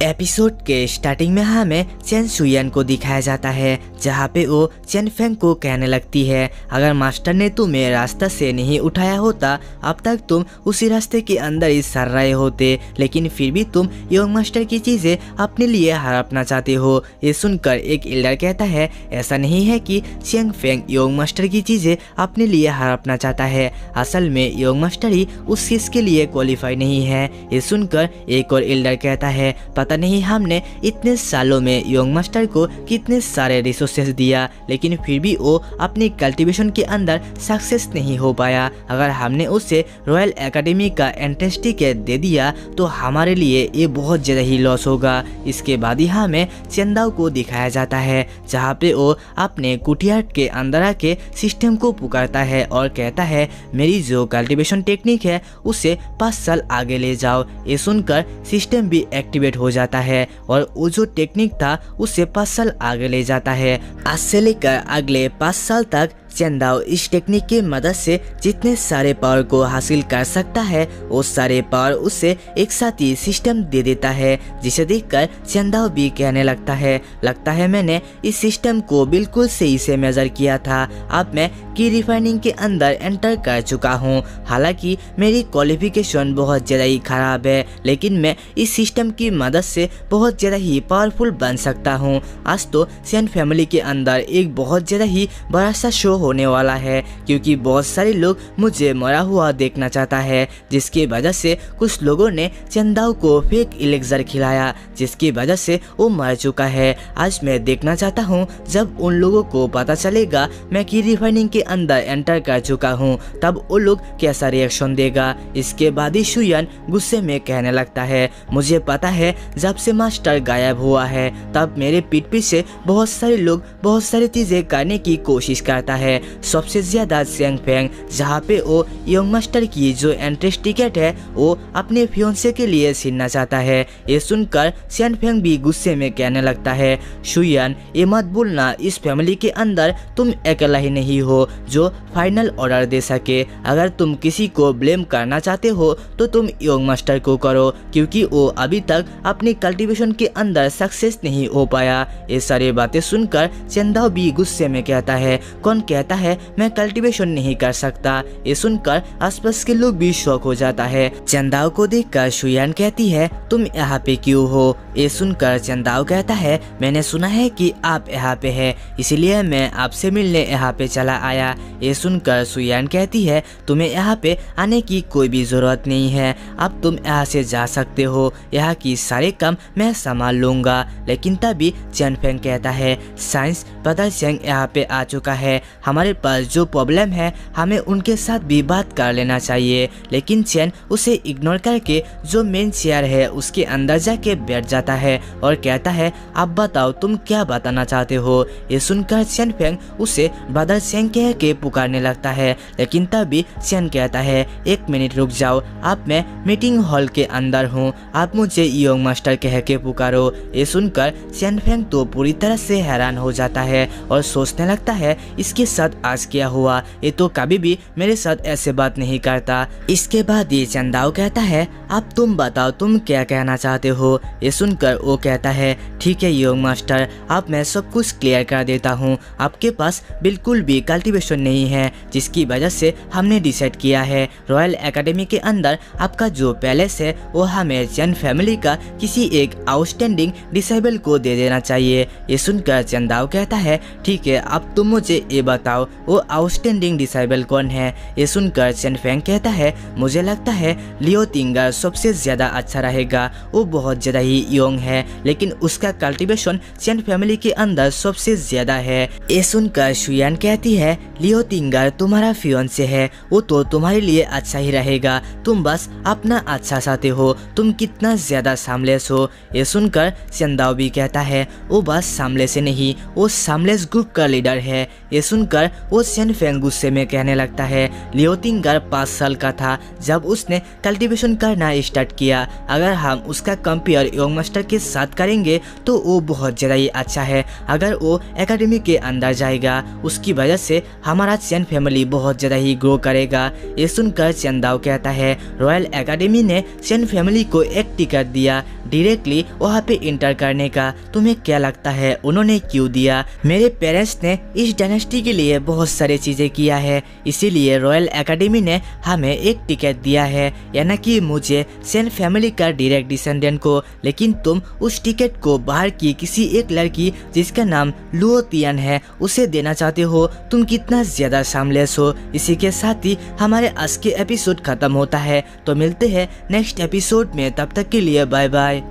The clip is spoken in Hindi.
एपिसोड के स्टार्टिंग में हमें चेन शुयान को दिखाया जाता है, जहाँ पे वो चेन फेंग को कहने लगती है, अगर मास्टर ने तुम्हें रास्ता से नहीं उठाया होता अब तक तुम उसी रास्ते के अंदर ही सड़ रहे होते, लेकिन फिर भी तुम योंग मास्टर की चीजें अपने लिए हड़पना चाहते हो। ये सुनकर एक एल्डर कहता है, ऐसा नहीं है कि चेन फेंग योंग मास्टर की चीजें अपने लिए हड़पना चाहता है, असल में योंग मास्टर ही उस चीज के लिए क्वालिफाई नहीं है। ये सुनकर एक और एल्डर कहता है, पता नहीं हमने इतने सालों में योंग मास्टर को कितने सारे रिसोर्सेस दिया, लेकिन फिर भी वो अपनी कल्टीवेशन के अंदर सक्सेस नहीं हो पाया। अगर हमने उसे रॉयल एकेडमी का एंट्रेंस टिकट दे दिया तो हमारे लिए ये बहुत ज़्यादा ही लॉस होगा। इसके बाद ही हमें चेंदाओ को दिखाया जाता है, जहाँ पे वो अपने कुटिया के अंदर आके सिस्टम को पुकारता है और कहता है, मेरी जो कल्टीवेशन टेक्निक है उसे 5 साल आगे ले जाओ। ये सुनकर सिस्टम भी एक्टिवेट हो जाता है और वो जो टेक्निक था उसे 5 साल आगे ले जाता है। आज से लेकर अगले 5 साल तक चेंदाओ इस टेक्निक की मदद से जितने सारे पावर को हासिल कर सकता है वो सारे पावर उसे एक साथ ही सिस्टम दे देता है, जिसे देखकर चेंदाओ भी कहने लगता है मैंने इस सिस्टम को बिल्कुल सही से मेजर किया था। अब मैं की रिफाइनिंग के अंदर एंटर कर चुका हूँ। हालांकि मेरी क्वालिफिकेशन बहुत ज़्यादा ही खराब है, लेकिन मैं इस सिस्टम की मदद से बहुत ज़्यादा ही पावरफुल बन सकता हूँ। आज तो चेन फैमिली के अंदर एक बहुत ज़्यादा ही बड़ा सा शो होने वाला है, क्योंकि बहुत सारे लोग मुझे मरा हुआ देखना चाहता है, जिसकी वजह से कुछ लोगों ने चेंदाओ को फेक इलेक्जर खिलाया, जिसकी वजह से वो मर चुका है। आज मैं देखना चाहता हूँ जब उन लोगों को पता चलेगा मैं की रिफाइनिंग के अंदर एंटर कर चुका हूँ तब वो लोग कैसा रिएक्शन देगा। इसके बाद ही शुयान गुस्से में कहने लगता है, मुझे पता है जब से मास्टर गायब हुआ है तब मेरे पीठ पीछे बहुत सारे लोग बहुत सारी चीजें करने की कोशिश करता है, सबसे ज्यादा चेन फेंग, जहाँ पे वो योंग मास्टर की जो एंट्रेंस टिकट है वो अपने फियोंसे के लिए छीनना चाहता है। ये सुनकर चेन फेंग भी गुस्से में कहने लगता है, शुयान ये मत भूलना इस फैमिली के अंदर तुम अकेला ही नहीं हो जो फाइनल ऑर्डर दे सके। अगर तुम किसी को ब्लेम करना चाहते हो तो तुम योंग मास्टर को करो, क्योंकि वो अभी तक अपनी कल्टीवेशन के अंदर सक्सेस नहीं हो पाया। ये सारी बातें सुनकर चेंदाओ भी गुस्से में कहता है, कौन कहता है मैं कल्टीवेशन नहीं कर सकता। ये सुनकर आसपास के लोग भी शॉक हो जाता है। चेंदाओ को देखकर शुयान कहती है, तुम यहाँ पे क्यों हो। ये सुनकर चेंदाओ कहता है, मैंने सुना है कि आप यहाँ पे हैं, इसलिए मैं आपसे मिलने यहाँ पे चला आया। ये सुनकर शुयान कहती है, तुम्हें यहाँ पे आने की कोई भी जरूरत नहीं है, अब तुम यहाँ से जा सकते हो, यहाँ की सारे काम मैं संभाल लूंगा। लेकिन तभी चेन फेंग कहता है, साइंस ब्रदर चेंग यहाँ पे आ चुका है, हमारे पास जो प्रॉब्लम है हमें उनके साथ भी बात कर लेना चाहिए। लेकिन चेन उसे इग्नोर करके जो मेन चेयर है उसके अंदर जाके बैठ जाता है और कहता है, अब बताओ तुम क्या बताना चाहते हो। ये सुनकर चेन फेंग उसे ब्रदर चेंग कह के पुकारने लगता है, लेकिन तभी चेन कहता है, 1 मिनट रुक जाओ, अब मैं मीटिंग हॉल के अंदर हूँ, आप मुझे योंग मास्टर कह के पुकारो। ये सुनकर चेन फेंग तो पूरी तरह से हैरान हो जाता है और सोचने लगता है, इसके साथ आज क्या हुआ, ये तो कभी भी मेरे साथ ऐसे बात नहीं करता। इसके बाद ये चेंदाओ कहता है, अब तुम बताओ तुम क्या कहना चाहते हो। ये सुनकर वो कहता है, ठीक है योंग मास्टर, अब मैं सब कुछ क्लियर कर देता हूँ, आपके पास बिल्कुल भी कल्टीवेशन नहीं है, जिसकी वजह से हमने डिसाइड किया है रॉयल एकेडमी के अंदर आपका जो पैलेस है वो हमें चेन फैमिली का किसी एक आउटस्टैंडिंग डिसेबल को दे देना चाहिए। ये सुनकर चेंदाओ कहता है, ठीक है अब तुम मुझे ये बताओ वो आउटस्टैंडिंग डिसेबल कौन है। ये सुनकर चेन फेंग कहता है, मुझे लगता है लियो तिंगर सबसे ज्यादा अच्छा रहेगा, वो बहुत ज्यादा ही योंग है, लेकिन उसका कल्टीवेशन चेन फैमिली के अंदर सबसे ज्यादा है। ये सुनकर शुयान कहती है, लियो तिंगर तुम्हारा फियोंसे है, वो तो तुम्हारे लिए अच्छा ही रहेगा, तुम बस अपना अच्छा चाहते हो, तुम कितना ज्यादा सामलेस हो। ये सुनकर चेंदाओ भी कहता है, वो बस सामले से नहीं, वो सामलेस ग्रुप का लीडर है। ये सुनकर सुनकर वो सेन फेंग गुस्से में कहने लगता है, लियो तिंगर 5 साल का था जब उसने कल्टीवेशन करना स्टार्ट किया। अगर हम उसका कंपेयर योंग मास्टर के साथ करेंगे तो वो बहुत ज़्यादा ही अच्छा है। अगर वो एकेडमी के अंदर जाएगा उसकी वजह से हमारा चैन फैमिली बहुत ज़्यादा ही ग्रो करेगा। ये सुनकर चेन दाओ कहता है, रॉयल एकेडमी ने चेन फैमिली को एक टिकट दिया डायरेक्टली वहाँ पे इंटर करने का। तुम्हें क्या लगता है उन्होंने क्यों दिया? मेरे पेरेंट्स ने इस डायनेस्टी के लिए बहुत सारी चीज़ें किया है, इसीलिए रॉयल एकेडमी ने हमें एक टिकट दिया है, यानी कि मुझे चेन फैमिली का डायरेक्ट डिसेंडेंट को। लेकिन तुम उस टिकट को बाहर की किसी एक लड़की जिसका नाम लुओ तियान है उसे देना चाहते हो। तुम कितना ज़्यादा शामलेस हो। इसी के साथ ही हमारे आज के एपिसोड खत्म होता है। तो मिलते हैं नेक्स्ट एपिसोड में, तब तक के लिए बाय बाय।